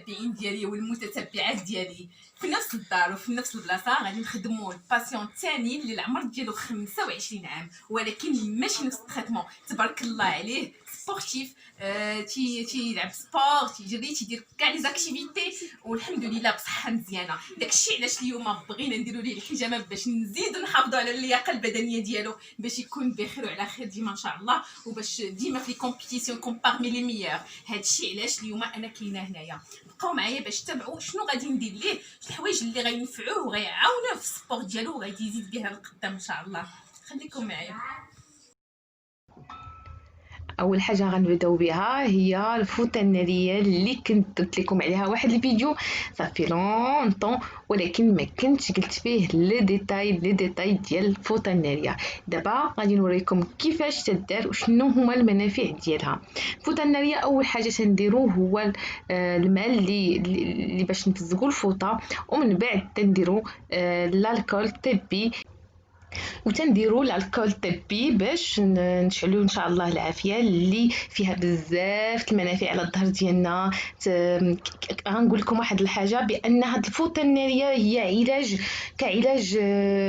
المتتبعين ديالي والمتتبعات ديالي في نفس الدار وفي نفس البلاصه غادي نخدموا الباسيون الثاني اللي العمر ديالو 25 عام ولكن ماشي نفس التريتمون. تبارك الله عليه سبورتيف، تيلعب سبور، تيجري، تيدير كاع لي زاكتيفيتي والحمد لله بصحه مزيانه. داكشي علاش اليوم بغينا نديروا ليه الحجامه باش نزيدوا نحافظوا على اللياقه البدنيه ديالو باش يكون بخير وعلى خير ديما ان شاء الله، وباش ديما في لي كومبيتيسيون كون بارمي لي ميور. هادشي علاش اليوم انا كاينه هنايا. بقاو معايا باش تتابعوا شنو غادي ندير ليه، الحوايج اللي غينفعوه وغيعاونوه في السبور ديالو وغادي يزيد بها لقدام ان شاء الله. خليكم معايا. اول حاجه غنبداو بها هي الفوطه الناريه اللي كنت درت لكم عليها واحد الفيديو صافي لونطون، ولكن ما كنتش قلت فيه لي ديتاي ديال الفوطه الناريه. دابا غادي نوريكم كيفاش تدار وشنو هما المنافع ديالها. الفوطه الناريه اول حاجه تنديرو هو الماء اللي باش نفزقوا الفوطه، ومن بعد تنديرو الكحول طبي وتنديرو الكول طبي باش نشعلو ان شاء الله العافيه اللي فيها بزاف المنافع على الظهر ديالنا. غنقول لكم واحد الحاجه، بان هاد الفوطه الناريه هي علاج كعلاج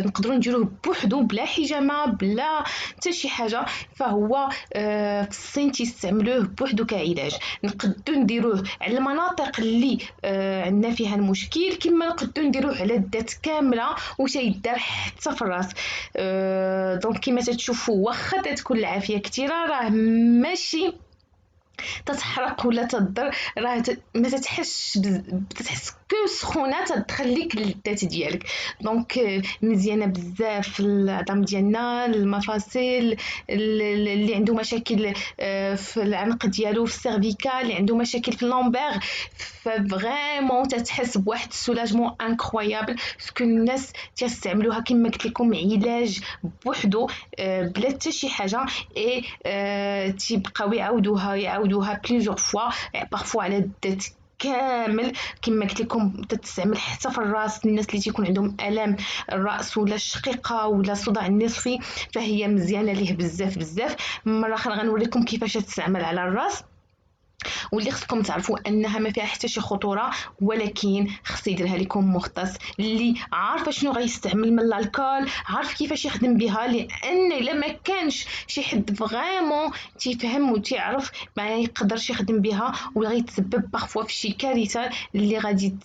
نقدروا نديروه بوحدو بلا حجامه بلا حتى شي حاجه، فهو في الصين تيستعملوه بوحدو كعلاج. نقدروا نديروه على المناطق اللي عندنا فيها المشكل، كما نقدروا نديروه على الذات كامله وتيدار حتى في الراس. دونك كما تتشوفوا واخا تكون العافيه كثيره راه ماشي تتحرق ولا تضر، راه ما تتحسش تتحس كو سخونه تدخليك للذات ديالك. دونك مزيانه بزاف في العظام ديالنا، المفاصل، اللي عنده مشاكل في العنق ديالو، في السيرفيكال، اللي عنده مشاكل في اللومبير، ففريمون تتحس بواحد السولاجمون انكرويابل باسكو الناس تيستعملوها كما قلت لكم علاج بوحدو بلا حتى شي حاجه. اي تيبقاو يعاودوها بليزيور فوا بارفوا على الذات كامل. كما قلت لكم تتستعمل حتى في الراس، الناس اللي تيكون عندهم الام الراس ولا الشقيقه ولا الصداع النصفي فهي مزيانه ليه بزاف. مره اخرى غنوريكم كيفاش تستعمل على الراس، واللي خصكم تعرفوا انها ما فيها حتى شي خطوره، ولكن خص يديرها لكم مختص اللي عارف شنو غيستعمل من الكول، عارف كيفاش يخدم بها، لان الا ما كانش شي حد فريمون تيفهم وتيعرف ما يقدرش يخدم بها وغيتسبب بارفوا في شي كارثه اللي غادي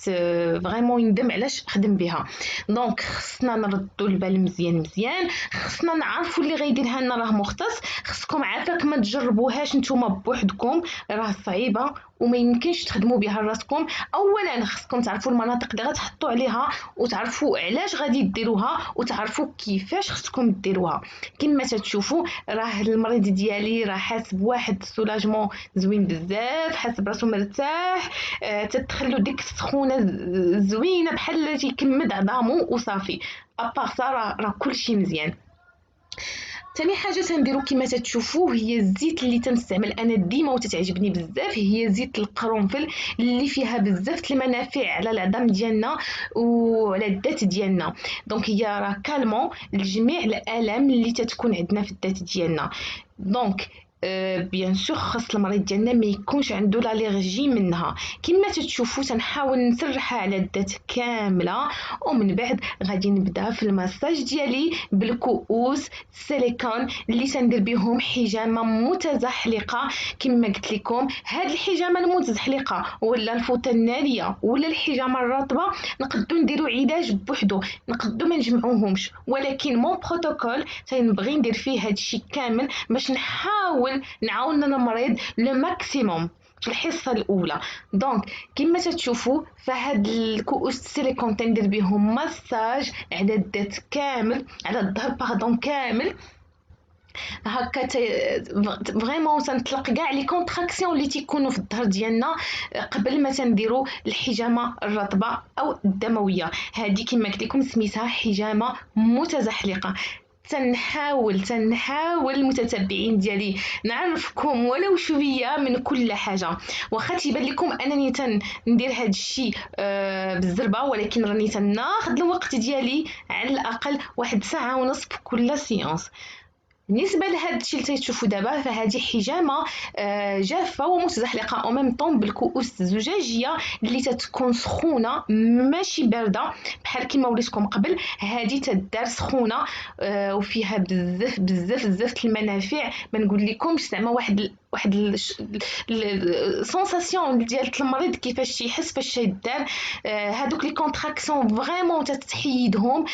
فريمون يندم علاش خدم بها. دونك خصنا نردوا البال مزيان، خصنا نعرفوا اللي غيديرها لنا راه مختص. خصكم عافاك ما تجربوهاش نتوما بوحدكم، راه صعيبه وما يمكنش تخدموا بها راسكم. اولا خصكم تعرفوا المناطق اللي غتحطوا عليها وتعرفوا علاش غادي ديروها وتعرفوا كيفاش خصكم ديروها. كما تتشوفوا راه المريض ديالي راه حاس بواحد السولاجمون زوين بزاف، حاس براسو مرتاح، تدخلوا ديك السخونه زوينه بحال تيكمد عظامو وصافي. ابار راه كلشي مزيان. ثاني حاجه تنديرو كما تتشوفوا هي الزيت اللي تنستعمل انا ديما وتتعجبني بزاف، هي زيت القرنفل اللي فيها بزاف المنافع على العظام ديالنا وعلى الذات ديالنا. دونك هي راه كالمون لجميع الالام اللي تتكون عندنا في الذات ديالنا. دونك بيان سور خاص المريض ديالنا ما يكونش عنده لاليرجي منها. كما تتشوفوا تنحاول نسرحها على الذات كامله، ومن بعد غادي نبدا في المساج ديالي بالكؤوس السيليكون اللي تندير بهم حجامه متزحلقه. كما قلت لكم هاد الحجامه المتزحلقه ولا الفوطه الناريه ولا الحجامه الرطبه نقدروا نديروا علاج بوحدو، نقدروا ما نجمعوهمش، ولكن مون بروتوكول تنبغي ندير فيه هادشي كامل باش نحاول نعاون المريض لو ماكسيموم في الحصه الاولى. دونك كما تتشوفوا فهاد الكؤوس السيليكون تندير بهم مساج على الذات كامل، على الظهر باردون كامل هكا فريمون تنطلق كاع لي كونتراكسيون اللي تيكونوا في الظهر ديالنا قبل ما تنديروا الحجامه الرطبه او الدمويه. هذه كما قلت لكم سميتها حجامه متزحلقه. تنحاول المتتبعين ديالي نعرفكم ولو شويه من كل حاجه، واخا تيبان لكم انني تندير هذا الشيء بالزربه، ولكن راني تناخذ الوقت ديالي على الاقل واحد ساعه ونص كل سيونس. بالنسبه لهذا الشيء اللي تشوفوا دابا، فهذه حجامه جافه ومتزحلقه او ميم طون بالكؤوس الزجاجيه اللي تتكون سخونه ماشي بارده بحال كيما وريتكم قبل. هذه تدار سخونه وفيها بزاف بزاف بزاف المنافع، ما نقول لكمش زعما واحد السونساسيون ديال المريض كيفاش يحس فاش يدار. هادوك لي كونتراكسيون فريمون تتحيدهم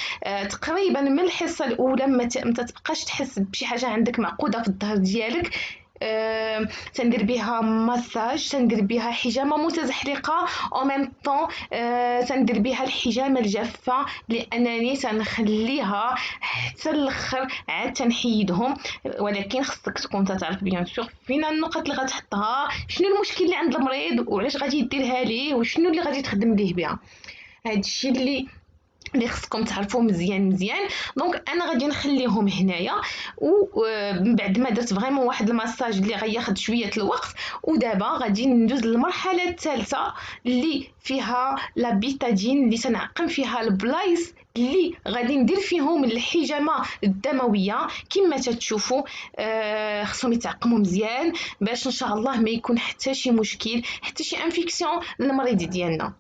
تقريبا من الحصه الاولى، ما تبقاش تحس بشي حاجه عندك معقوده في الظهر ديالك. تندير بها مساج، تندير بها حجامه متزحلقه او ميم طون تندير بها الحجامه الجافه لانني تنخليها حتى الاخر عاد تنحيدهم. ولكن خصك تكون تعرف بيان سور فين النقط اللي غتحطها، شنو المشكل اللي عند المريض وعلاش غادي يديرها ليه وشنو اللي غادي تخدم ليه بها. هادشي اللي خصكم تعرفوه مزيان مزيان. دونك انا غادي نخليهم هنايا، ومن بعد ما درت فريمون واحد المساج اللي غياخد شويه الوقت، ودابا غادي ندوز للمرحله الثالثه اللي فيها لا بيتادين اللي تنعقم فيها البلايص اللي غادي ندير فيهم الحجامه الدمويه. كما تتشوفوا خصهم يتعقموا مزيان باش ان شاء الله ما يكون حتى شي مشكل حتى شي انفيكسيون للمريض ديالنا.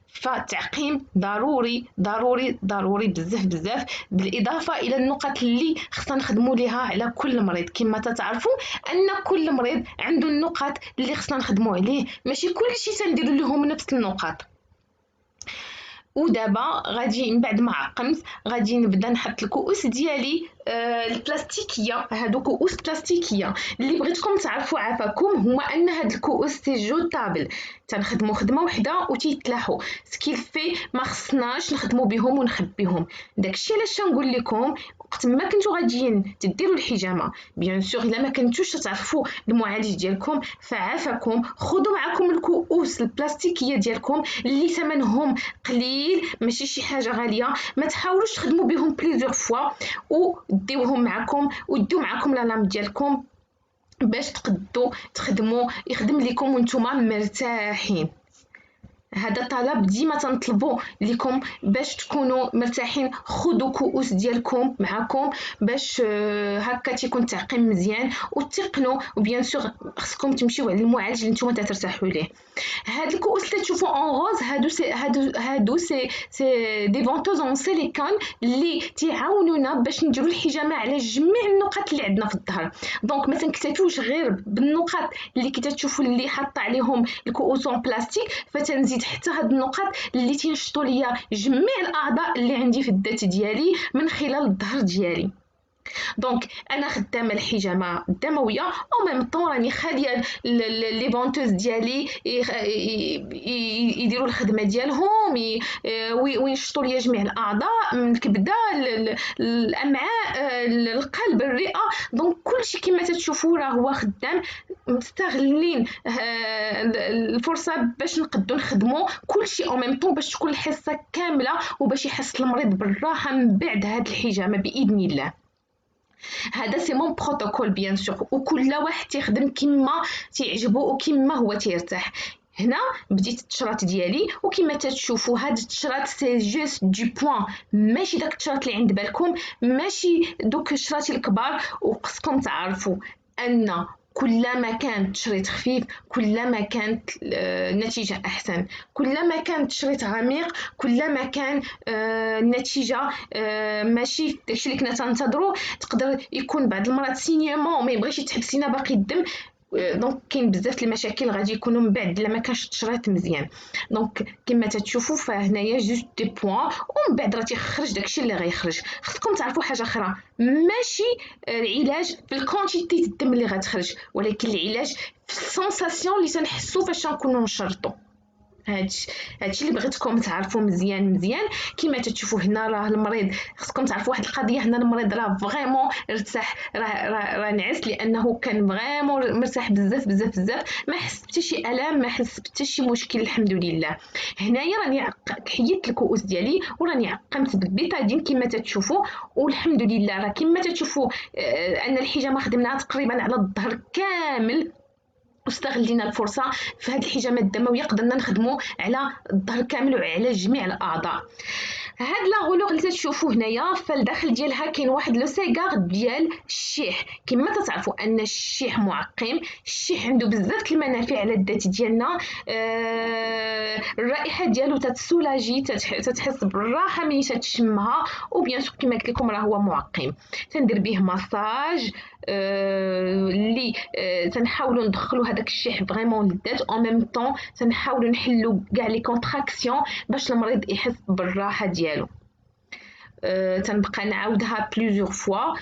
فالتعقيم ضروري ضروري ضروري بزاف بزاف، بالاضافه الى النقط اللي خصنا نخدموا ليها على كل مريض. كما تعرفوا ان كل مريض عنده النقط اللي خصنا نخدموا عليه، ماشي كلشي تنديروا لهم نفس النقاط. ودابا غادي من بعد ما عقمت غادي نبدا نحط الكؤوس ديالي البلاستيكيه. هادو كؤوس بلاستيكيه اللي بغيتكم تعرفوا عافاكم هما ان هاد الكؤوس سي جوتابل، تنخدموا خدمه وحده وتيتلاحوا سكيلفي، ما خصناش نخدموا بهم ونخبيهم. داكشي علاش نقول لكم وقت ما كنتو غاديين تديروا الحجامه بيان سور الا ما كنتوش تعرفوا المعالج ديالكم فعافاكم خذوا معكم الكؤوس البلاستيكيه ديالكم اللي ثمنهم قليل ماشي شي حاجه غاليه. ما تحاولوش تخدموا بهم بليزيور فوا وديوهم معكم وديو معكم لا لام ديالكم باش تقدروا تخدموا يخدم لكم وانتم مرتاحين. هذا طلب ديما تنطلبوا لكم باش تكونوا مرتاحين. خذوا كؤوس ديالكم معكم باش هكا تيكون التعقيم مزيان وتقنوا. وبيان سور خصكم تمشيو على المعالج اللي نتوما ترتاحوا ليه. هاد الكؤوس اللي تشوفوا اون روز هادو سي دي فونتوز اون سيليكون اللي تيعاونونا باش نديروا الحجامه على جميع النقط اللي عندنا في الظهر. دونك ما تنكتفوش غير بالنقط اللي كتشوفوا اللي حاطه عليهم الكؤوس اون بلاستيك، فتنزيد حتى هاد النقط اللي تنشطوا ليا جميع الاعضاء اللي عندي في الذات ديالي من خلال الظهر ديالي. دونك انا خدامه الحجامه الدمويه او ميم طون راني خاليه لي فونتوز ديالي يديروا الخدمه ديالهم وينشطوا ليا جميع الاعضاء من الكبده الامعاء القلب الرئه. دونك كلشي كما تشوفوا راه هو خدام، مستغلين الفرصه باش نقدروا نخدموا كلشي او ميم طون باش تكون الحصه كامله وباش يحس المريض بالراحه من بعد هاد الحجامه باذن الله. هذا سي مون بروتوكول بيان سور وكل واحد تيخدم كيما تعجبو وكيما هو تيرتاح. هنا بديت التشراط ديالي وكما تشوفوا هاد التشراط سي جوست دو بوين، ماشي داك التشراط اللي عند بالكم، ماشي دوك الشراط الكبار. وخصكم تعرفوا ان كلما كان التشريط خفيف كلما كانت النتيجة أحسن، كلما كان التشريط عميق كلما كان النتيجة ماشي داكشي اللي كنا تنتظروا. تقدر يكون بعض المرات سينيامون ما يبغيش يتحب سينا باقي الدم، دونك كاين بزاف المشاكل غادي يكونوا من بعد لما كانش التشريط مزيان. دونك كما تشوفوا فهنايا جوست دي بوين ومن بعد راه تيخرج داكشي اللي غيخرج. خصكم تعرفوا حاجه اخرى، ماشي العلاج في الكونتيتي الدم اللي غتخرج، ولكن العلاج في السونساسيون اللي تنحسوا فاش نكونوا نشرطوا. هادشي اللي بغيتكم تعرفوا مزيان مزيان. كما تشوفوا هنا راه المريض خصكم تعرفوا واحد القضيه، هنا المريض راه فريمون ارتاح، راه نعس لانه كان فريمون مرتاح بزاف بزاف بزاف، ما حس حتى شي الام، ما حس حتى شي مشكل الحمد لله. هنايا راني حيدت الكؤوس ديالي وراني عقمت بالبيتادين كما تشوفوا والحمد لله. راه كما تشوفوا ان الحجامه خدمناها تقريبا على الظهر كامل واستغلينا الفرصه في هذه الحجامه الدمويه، قدرنا نخدموا على الظهر كامل وعلى جميع الاعضاء. هاد لاغولوغ اللي تشوفوا هنايا فالداخل ديالها كاين واحد لو سيغار ديال الشيح. كما تتعرفوا ان الشيح معقم، الشيح عنده بزاف المنافع على الذات ديالنا. الرائحه ديالو تتسولاجي، تتحس بالراحه ملي تشمها، وبيان سور كما قلت لكم راه هو معقم. تندير به مساج اللي تنحاولوا ندخلوا هذاك الشيح فريمون للذات، او ميم طون تنحاولوا نحلوا كاع لي كونتراكسيون باش المريض يحس بالراحه ديالو. تنبقى نعاودها بليزيور فوا.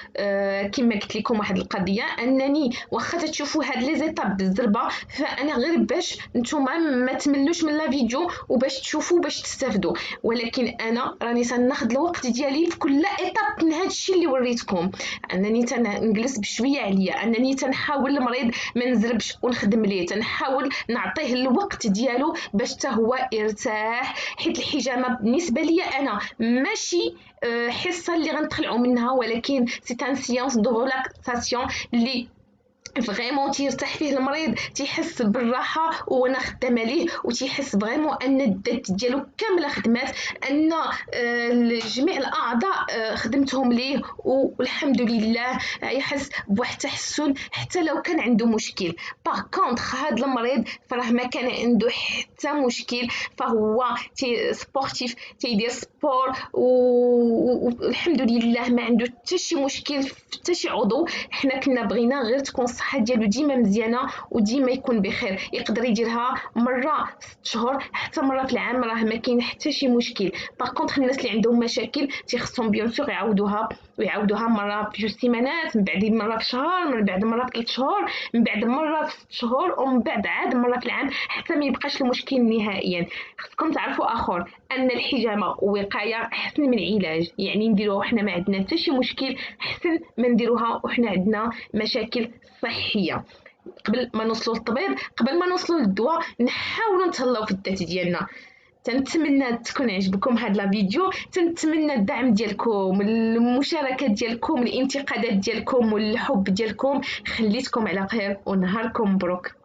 كما قلت لكم واحد القضيه، انني واخا تشوفوا هاد لي زيتاب بالزربه، فانا غير باش نتوما ما تملوش من لا فيديو وباش تشوفوا باش تستافدوا، ولكن انا راني تناخذ الوقت ديالي في كل ايطاب من هاد الشيء اللي وريتكم. انني تنجلس بشويه عليا، انني تنحاول المريض ما نزربش ونخدم ليه، تنحاول نعطيه الوقت ديالو باش حتى هو يرتاح. حيت الحجامه بالنسبه لي انا ماشي حصه اللي غنطلعوا منها، ولكن سي ان سيونس دو ريلاكساسيون اللي فريمون تيرتاح فيه المريض، تيحس بالراحه وانا خدامه ليه، وتيحس فريمون ان الذات ديالو كامله خدمات، ان جميع الاعضاء خدمتهم ليه، والحمد لله يحس بواحد التحسن حتى لو كان عنده مشكل. باغ كونطخ هذا المريض فراه ما كان عنده حتى مشكل، فهو سبورتيف، تيدير سبور، والحمد لله ما عنده حتى شي مشكل في حتى شي عضو. حنا كنا بغينا غير تكون الصحه ديالو ديما مزيانه وديما يكون بخير. يقدر يديرها مره 6 شهور حتى مره في العام، راه ما كاين حتى شي مشكل. باغ كونطخ الناس اللي عندهم مشاكل تيخصهم بيان سور يعاودوها مره في 2 سيمانات، من بعد مره في شهر، من بعد مره في 3 شهور، من بعد مره في 6 شهور، ومن بعد عاد مره في العام، حتى ما يبقاش المشكل نهائيا. خصكم تعرفوا اخر ان الحجامه وقايه احسن من العلاج، يعني نديروها وحنا ما عندنا حتى شي مشكل احسن ما نديروها وحنا عندنا مشاكل صحيه. قبل ما نوصلوا للطبيب، قبل ما نوصلوا للدواء، نحاولوا نتهلاو في الذات ديالنا. تنتمنى تكون عجبكم هاد لا فيديو، تنتمنى الدعم ديالكم، المشاركه ديالكم، الانتقادات ديالكم والحب ديالكم. خليتكم على خير ونهاركم مبروك.